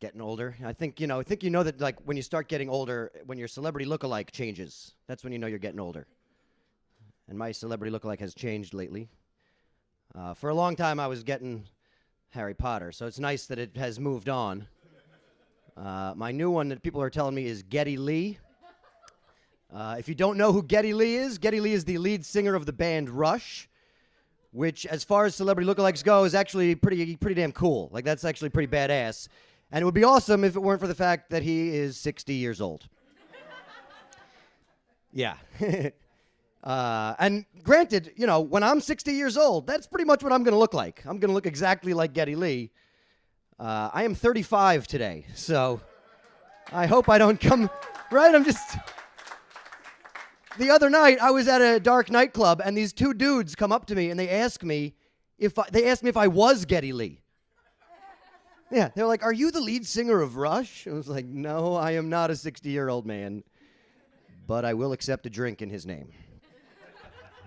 Getting older. I think you know that like when you start getting older, when your celebrity lookalike changes, that's when you know you're getting older. And my celebrity lookalike has changed lately. For a long time, I was getting Harry Potter, so it's nice that it has moved on. My new one that people are telling me is Geddy Lee. If you don't know who Geddy Lee is the lead singer of the band Rush, which, as far as celebrity lookalikes go, is actually pretty damn cool. Like, that's actually pretty badass. And it would be awesome if it weren't for the fact that he is 60 years old. Yeah. And granted, when I'm 60 years old, that's pretty much what I'm going to look like. I'm going to look exactly like Geddy Lee. I am 35 today, so I hope I don't come... Right? The other night, I was at a dark nightclub, and these two dudes come up to me, and they ask me if I was Geddy Lee. Yeah, they're like, "Are you the lead singer of Rush?" I was like, "No, I am not a 60-year-old man, but I will accept a drink in his name.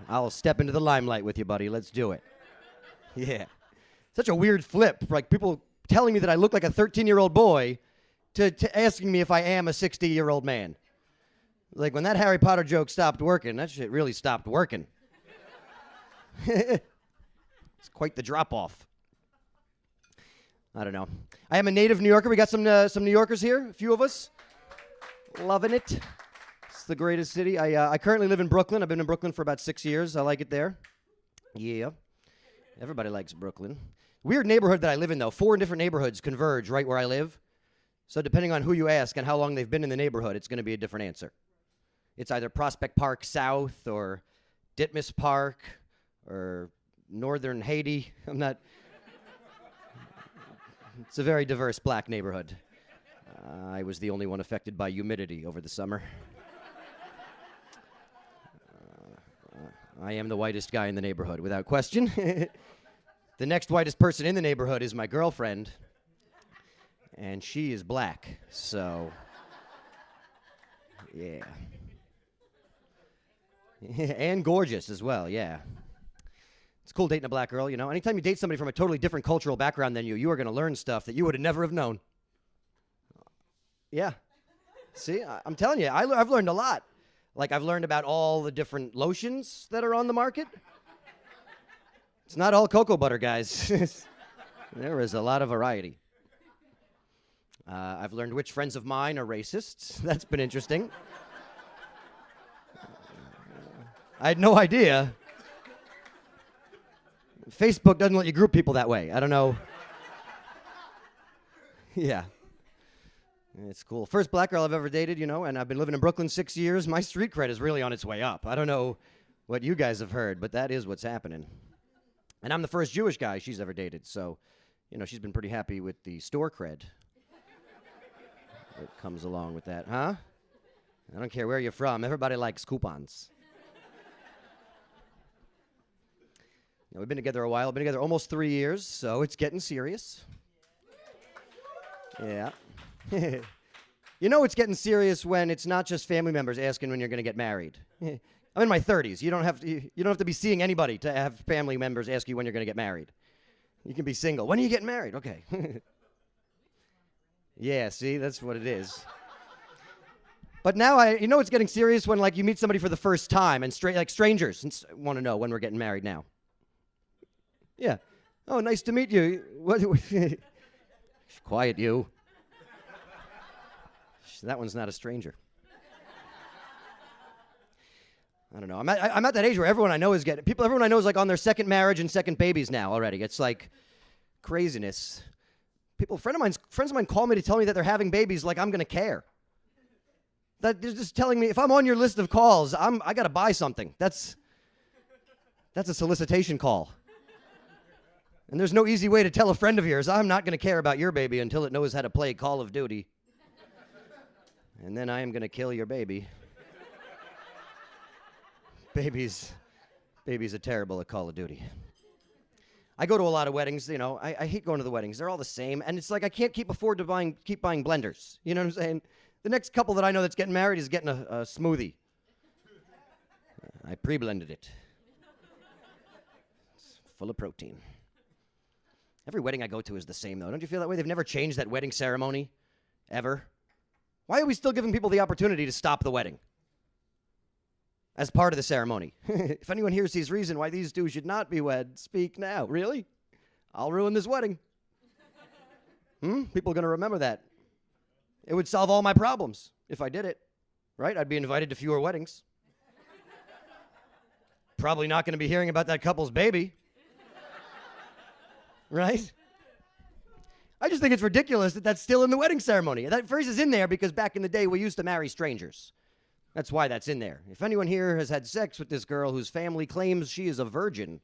I'll step into the limelight with you, buddy. Let's do it." Yeah. Such a weird flip, like people telling me that I look like a 13-year-old boy to asking me if I am a 60-year-old man. Like, when that Harry Potter joke stopped working, that shit really stopped working. It's quite the drop-off. I don't know. I am a native New Yorker. We got some New Yorkers here, a few of us. Loving it. It's the greatest city. I currently live in Brooklyn. I've been in Brooklyn for about 6 years. I like it there. Yeah. Everybody likes Brooklyn. Weird neighborhood that I live in, though. 4 different neighborhoods converge right where I live. So depending on who you ask and how long they've been in the neighborhood, it's going to be a different answer. It's either Prospect Park South or Ditmas Park or Northern Haiti. It's a very diverse black neighborhood. I was the only one affected by humidity over the summer. I am the whitest guy in the neighborhood, without question. The next whitest person in the neighborhood is my girlfriend, and she is black, so yeah. And gorgeous as well, yeah. It's cool dating a black girl, Anytime you date somebody from a totally different cultural background than you are going to learn stuff that you would have never have known. Yeah. See, I'm telling you, I've learned a lot. Like, I've learned about all the different lotions that are on the market. It's not all cocoa butter, guys. There is a lot of variety. I've learned which friends of mine are racists. That's been interesting. I had no idea. Facebook doesn't let you group people that way. I don't know. Yeah. It's cool. First black girl I've ever dated, and I've been living in Brooklyn 6 years. My street cred is really on its way up. I don't know what you guys have heard, but that is what's happening. And I'm the first Jewish guy she's ever dated, so, she's been pretty happy with the store cred that comes along with that. Huh? I don't care where you're from. Everybody likes coupons. We've been together a while. We've been together almost 3 years, so it's getting serious. Yeah. It's getting serious when it's not just family members asking when you're going to get married. I'm in my 30s. You don't have to be seeing anybody to have family members ask you when you're going to get married. You can be single. When are you getting married? Okay. Yeah, see, that's what it is. But now it's getting serious when you meet somebody for the first time and strangers want to know when we're getting married now. Yeah. Oh, nice to meet you. What? Quiet, you. That one's not a stranger. I don't know. I'm at that age where everyone I know is everyone I know is on their second marriage and second babies now already. It's like craziness. Friends of mine call me to tell me that they're having babies like I'm going to care. That they're just telling me if I'm on your list of calls, I got to buy something. That's a solicitation call. And there's no easy way to tell a friend of yours, I'm not going to care about your baby until it knows how to play Call of Duty. And then I am going to kill your baby. Babies are terrible at Call of Duty. I go to a lot of weddings, I hate going to the weddings. They're all the same. And it's like I can't keep buying blenders. You know what I'm saying? The next couple that I know that's getting married is getting a smoothie. I pre-blended it. It's full of protein. Every wedding I go to is the same, though. Don't you feel that way? They've never changed that wedding ceremony, ever. Why are we still giving people the opportunity to stop the wedding as part of the ceremony? If anyone here sees reason why these two should not be wed, speak now. Really? I'll ruin this wedding. People are going to remember that. It would solve all my problems if I did it, right? I'd be invited to fewer weddings. Probably not going to be hearing about that couple's baby. Right? I just think it's ridiculous that that's still in the wedding ceremony. That phrase is in there because back in the day we used to marry strangers. That's why that's in there. If anyone here has had sex with this girl whose family claims she is a virgin,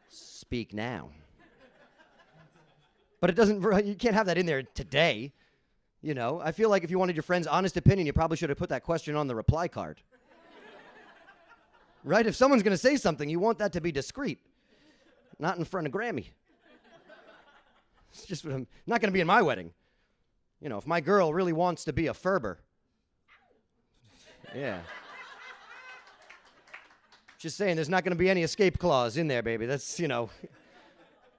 speak now. But it doesn't, you can't have that in there today. You know, I feel like if you wanted your friend's honest opinion, you probably should have put that question on the reply card. Right? If someone's going to say something, you want that to be discreet. Not in front of Grammy. It's just not going to be in my wedding. You know, if my girl really wants to be a Ferber. Yeah. Just saying, there's not going to be any escape clause in there, baby. That's, you know,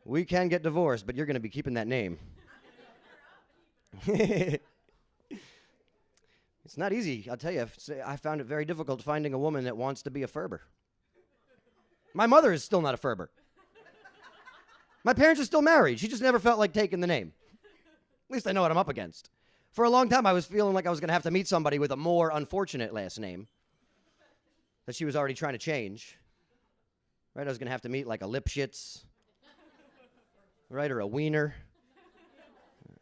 we can get divorced, but you're going to be keeping that name. It's not easy, I'll tell you. I found it very difficult finding a woman that wants to be a Ferber. My mother is still not a Ferber. My parents are still married. She just never felt like taking the name. At least I know what I'm up against. For a long time, I was feeling like I was going to have to meet somebody with a more unfortunate last name that she was already trying to change. Right? I was going to have to meet like a Lipschitz, right? Or a Wiener,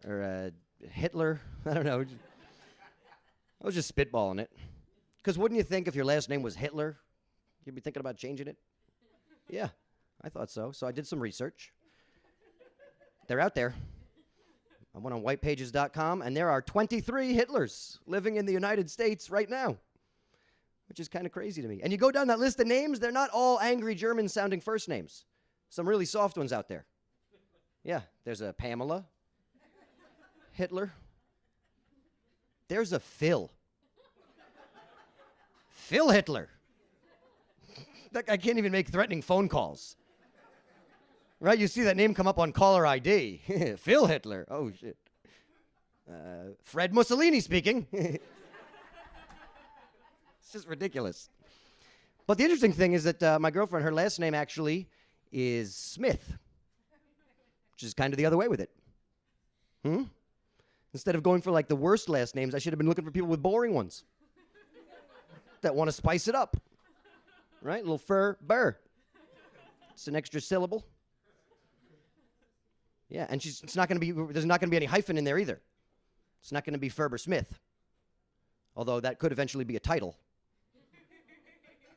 or a Hitler. I don't know. I was just spitballing it. Because wouldn't you think if your last name was Hitler, you'd be thinking about changing it? Yeah, I thought so. So I did some research. They're out there. I went on whitepages.com, and there are 23 Hitlers living in the United States right now, which is kind of crazy to me. And you go down that list of names, they're not all angry German-sounding first names. Some really soft ones out there. Yeah, there's a Pamela Hitler. There's a Phil. Phil Hitler. That guy can't even make threatening phone calls. Right? You see that name come up on caller ID. Phil Hitler. Oh, shit. Fred Mussolini speaking. It's just ridiculous. But the interesting thing is that my girlfriend, her last name actually is Smith, which is kind of the other way with it. Instead of going for like the worst last names, I should have been looking for people with boring ones that want to spice it up. Right? A little Ferber. It's an extra syllable. Yeah, and it's not going to be, there's not going to be any hyphen in there either. It's not going to be Ferber Smith. Although that could eventually be a title.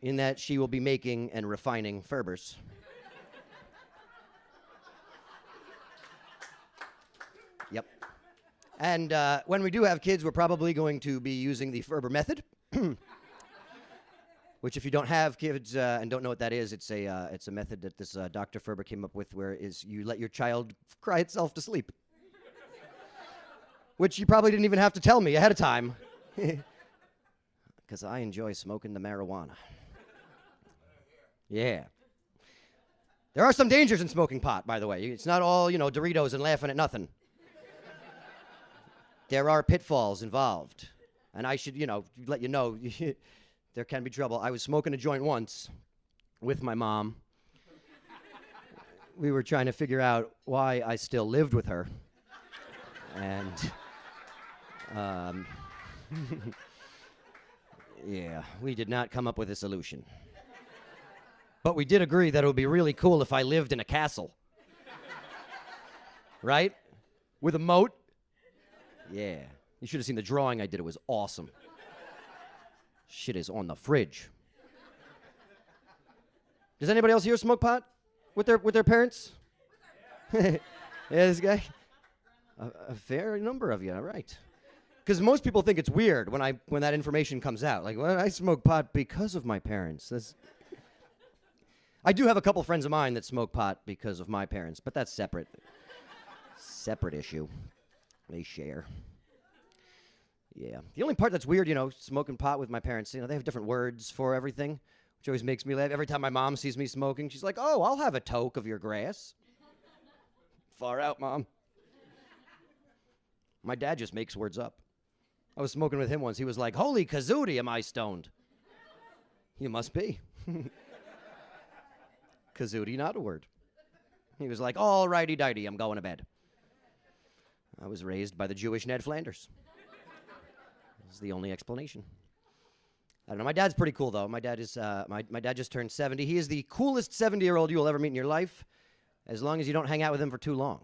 In that she will be making and refining Ferbers. Yep. And when we do have kids, we're probably going to be using the Ferber method. Which, if you don't have kids and don't know what that is, it's a method that this Dr. Ferber came up with, where you let your child cry itself to sleep. Which you probably didn't even have to tell me ahead of time, because I enjoy smoking the marijuana. Yeah. There are some dangers in smoking pot, by the way. It's not all, Doritos and laughing at nothing. There are pitfalls involved, and I should, let you know. There can be trouble. I was smoking a joint once with my mom. We were trying to figure out why I still lived with her. And, yeah, we did not come up with a solution. But we did agree that it would be really cool if I lived in a castle. Right? With a moat. Yeah. You should have seen the drawing I did. It was awesome. Shit is on the fridge. Does anybody else here smoke pot with their parents? Yeah, this guy. A fair number of you, all right. Because most people think it's weird when that information comes out. Like, well, I smoke pot because of my parents. I do have a couple friends of mine that smoke pot because of my parents, but that's separate. Separate issue. They share. Yeah. The only part that's weird, smoking pot with my parents, they have different words for everything, which always makes me laugh. Every time my mom sees me smoking, she's like, "Oh, I'll have a toke of your grass." Far out, Mom. My dad just makes words up. I was smoking with him once. He was like, holy kazootie, am I stoned? You must be. Kazootie, not a word. He was like, all righty-dighty, I'm going to bed. I was raised by the Jewish Ned Flanders. That's the only explanation. I don't know. My dad's pretty cool, though. My dad is my dad just turned 70. He is the coolest 70-year-old you will ever meet in your life, as long as you don't hang out with him for too long.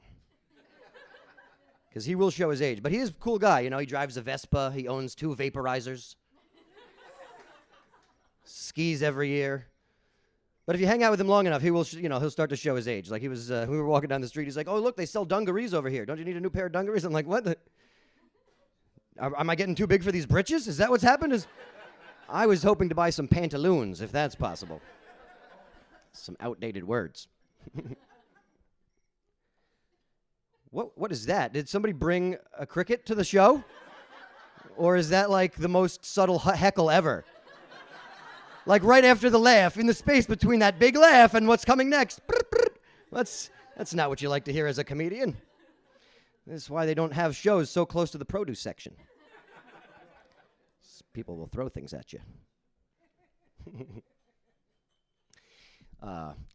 Because he will show his age. But he is a cool guy. You know, he drives a Vespa. He owns 2 vaporizers. Skis every year. But if you hang out with him long enough, he will, he'll start to show his age. Like he was, we were walking down the street. He's like, oh, look, they sell dungarees over here. Don't you need a new pair of dungarees? I'm like, what? Am I getting too big for these britches? Is that what's happened? I was hoping to buy some pantaloons, if that's possible. Some outdated words. What is that? Did somebody bring a cricket to the show? Or is that like the most subtle heckle ever? Like right after the laugh, in the space between that big laugh and what's coming next. That's not what you like to hear as a comedian. This is why they don't have shows so close to the produce section. People will throw things at you.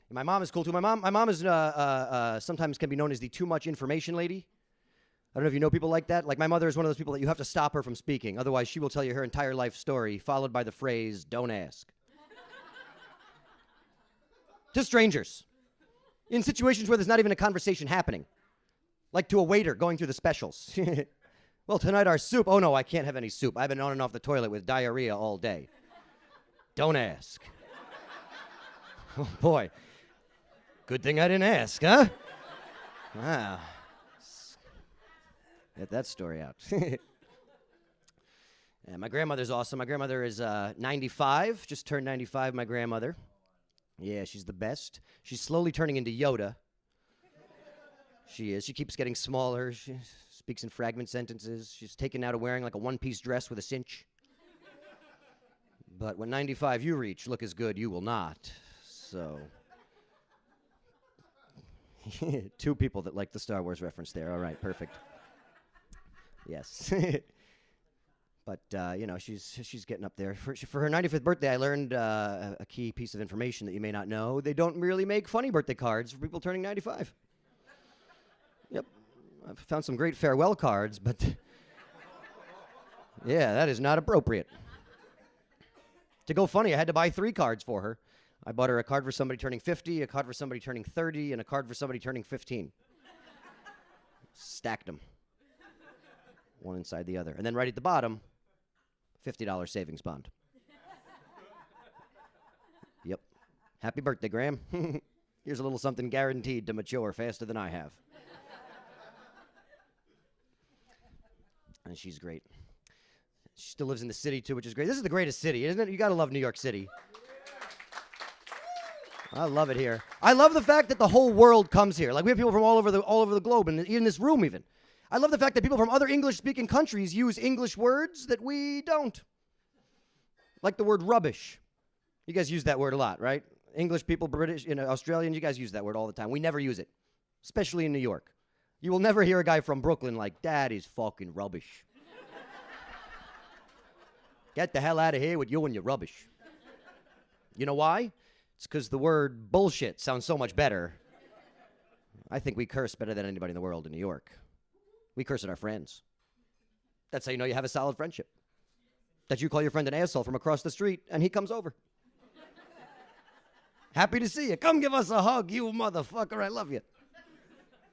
My mom is cool too. My mom is sometimes can be known as the too much information lady. I don't know if you know people like that. Like my mother is one of those people that you have to stop her from speaking. Otherwise, she will tell you her entire life story, followed by the phrase, don't ask. To strangers. In situations where there's not even a conversation happening. Like to a waiter going through the specials. Well, tonight our soup. Oh, no, I can't have any soup. I've been on and off the toilet with diarrhea all day. Don't ask. Oh, boy. Good thing I didn't ask, huh? Wow. Get that story out. And my grandmother's awesome. My grandmother is 95. Just turned 95, my grandmother. Yeah, she's the best. She's slowly turning into Yoda. She is. She keeps getting smaller. She speaks in fragment sentences. She's taken now to wearing like a one-piece dress with a cinch. But when 95 you reach, look as good you will not. So, 2 people that like the Star Wars reference there. All right, perfect. Yes. But, she's getting up there. For her 95th birthday, I learned a key piece of information that you may not know. They don't really make funny birthday cards for people turning 95. Yep. I've found some great farewell cards, but yeah, that is not appropriate. To go funny, I had to buy 3 cards for her. I bought her a card for somebody turning 50, a card for somebody turning 30, and a card for somebody turning 15. Stacked them. One inside the other. And then right at the bottom, $50 savings bond. Yep. Happy birthday, Graham. Here's a little something guaranteed to mature faster than I have. And she's great. She still lives in the city, too, which is great. This is the greatest city, isn't it? You got to love New York City. I love it here. I love the fact that the whole world comes here. Like, we have people from all over the globe, and in this room even. I love the fact that people from other English-speaking countries use English words that we don't. Like the word rubbish. You guys use that word a lot, right? English people, British, Australians, you guys use that word all the time. We never use it, especially in New York. You will never hear a guy from Brooklyn like, that is fucking rubbish. Get the hell out of here with you and your rubbish. You know why? It's because the word bullshit sounds so much better. I think we curse better than anybody in the world in New York. We curse at our friends. That's how you know you have a solid friendship. That you call your friend an asshole from across the street, and he comes over. Happy to see you. Come give us a hug, you motherfucker. I love you.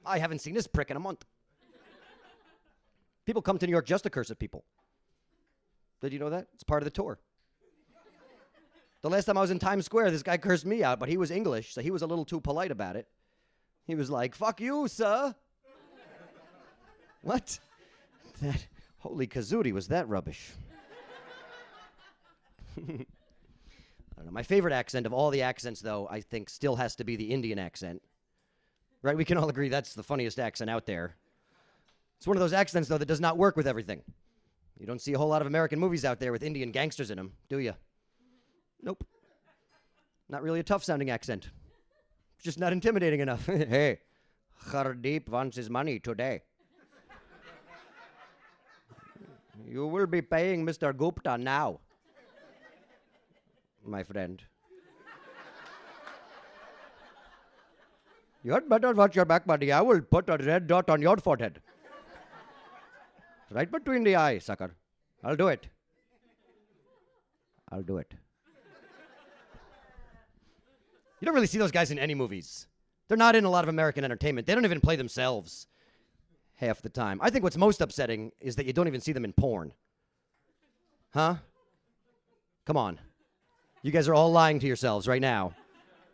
I haven't seen this prick in a month. People come to New York just to curse at people. Did you know that? It's part of the tour. The last time I was in Times Square, this guy cursed me out, but he was English, so he was a little too polite about it. He was like, fuck you, sir. What? That holy kazootie, was that rubbish? I don't know. My favorite accent of all the accents, though, I think still has to be the Indian accent. Right? We can all agree that's the funniest accent out there. It's one of those accents, though, that does not work with everything. You don't see a whole lot of American movies out there with Indian gangsters in them, do you? Nope. Not really a tough-sounding accent. It's just not intimidating enough. Hey, Hardeep wants his money today. You will be paying Mr. Gupta now, my friend. You had better watch your back, buddy. I will put a red dot on your forehead. Right between the eyes, sucker. I'll do it. I'll do it. You don't really see those guys in any movies. They're not in a lot of American entertainment. They don't even play themselves half the time. I think what's most upsetting is that you don't even see them in porn. Huh? Come on. You guys are all lying to yourselves right now.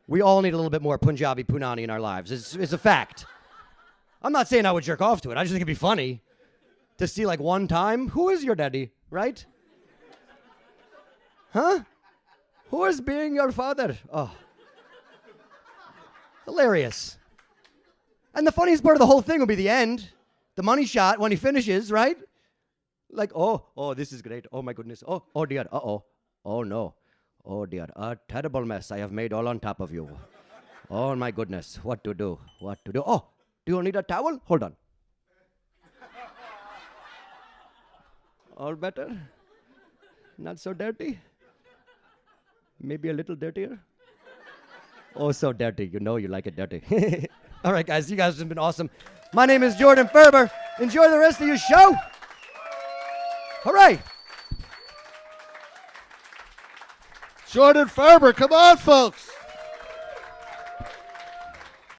We all need a little bit more Punjabi Punani in our lives. It's a fact. I'm not saying I would jerk off to it. I just think it'd be funny to see like one time, who is your daddy, right? Huh? Who is being your father? Oh. Hilarious. And the funniest part of the whole thing will be the end. The money shot when he finishes, right? Like, oh, this is great. Oh my goodness. Oh dear. Uh-oh. Oh no. Oh dear. A terrible mess I have made all on top of you. Oh my goodness. What to do? What to do? Oh, do you need a towel? Hold on. All better? Not so dirty? Maybe a little dirtier? Oh, so dirty. You know you like it dirty. All right, guys. You guys have been awesome. My name is Jordon Ferber. Enjoy the rest of your show. All right. Jordon Ferber, come on, folks.